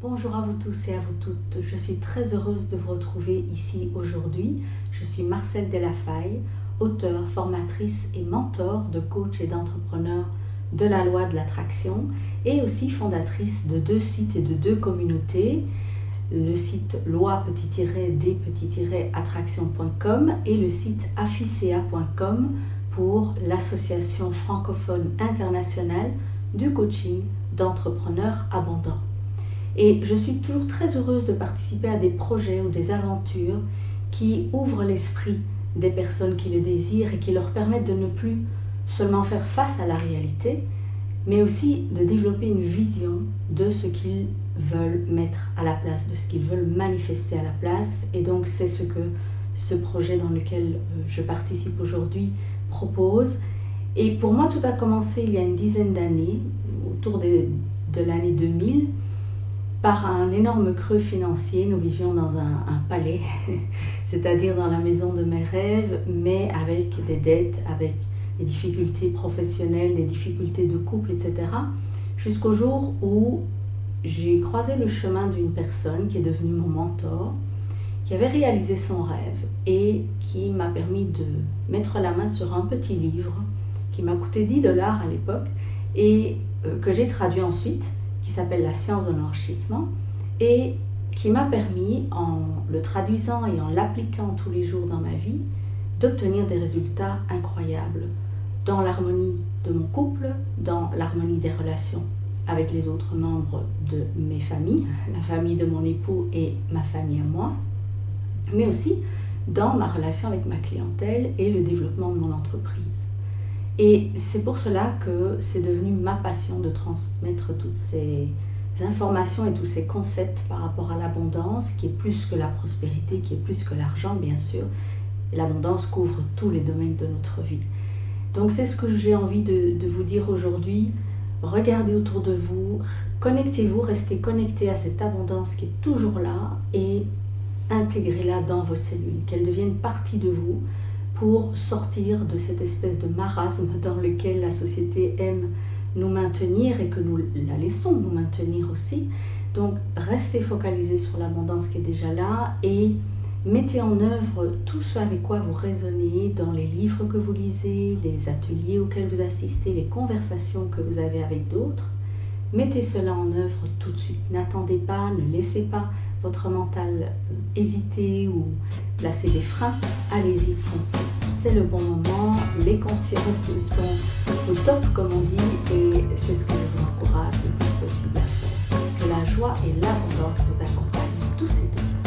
Bonjour à vous tous et à vous toutes, je suis très heureuse de vous retrouver ici aujourd'hui. Je suis Marcelle Delafaye, auteure, formatrice et mentor de coach et d'entrepreneurs de la loi de l'attraction et aussi fondatrice de 2 sites et de 2 communautés, le site loi-d-attraction.com et le site afficea.com pour l'association francophone internationale du coaching d'entrepreneurs abondants. Et je suis toujours très heureuse de participer à des projets ou des aventures qui ouvrent l'esprit des personnes qui le désirent et qui leur permettent de ne plus seulement faire face à la réalité, mais aussi de développer une vision de ce qu'ils veulent mettre à la place, de ce qu'ils veulent manifester à la place. Et donc c'est ce que ce projet dans lequel je participe aujourd'hui propose. Et pour moi, tout a commencé il y a une dizaine d'années, autour de l'année 2000, par un énorme creux financier. Nous vivions dans un palais, c'est-à-dire dans la maison de mes rêves, mais avec des dettes, avec des difficultés professionnelles, des difficultés de couple, etc. Jusqu'au jour où j'ai croisé le chemin d'une personne qui est devenue mon mentor, qui avait réalisé son rêve et qui m'a permis de mettre la main sur un petit livre qui m'a coûté 10 $ à l'époque et que j'ai traduit ensuite, qui s'appelle La science de l'enrichissement et qui m'a permis, en le traduisant et en l'appliquant tous les jours dans ma vie, d'obtenir des résultats incroyables dans l'harmonie de mon couple, dans l'harmonie des relations avec les autres membres de mes familles, la famille de mon époux et ma famille à moi, mais aussi dans ma relation avec ma clientèle et le développement de mon entreprise. Et c'est pour cela que c'est devenu ma passion de transmettre toutes ces informations et tous ces concepts par rapport à l'abondance, qui est plus que la prospérité, qui est plus que l'argent, bien sûr. Et l'abondance couvre tous les domaines de notre vie. Donc c'est ce que j'ai envie de vous dire aujourd'hui. Regardez autour de vous, connectez-vous, restez connectés à cette abondance qui est toujours là et intégrez-la dans vos cellules, qu'elle devienne partie de vous, pour sortir de cette espèce de marasme dans lequel la société aime nous maintenir et que nous la laissons nous maintenir aussi. Donc restez focalisés sur l'abondance qui est déjà là et mettez en œuvre tout ce avec quoi vous raisonnez dans les livres que vous lisez, les ateliers auxquels vous assistez, les conversations que vous avez avec d'autres. Mettez cela en œuvre tout de suite. N'attendez pas, ne laissez pas votre mental hésiter ou placer des freins. Allez-y, foncez. C'est le bon moment. Les consciences sont au top, comme on dit, et c'est ce que je vous encourage le plus possible à faire. Que la joie et l'abondance vous accompagnent tous et toutes.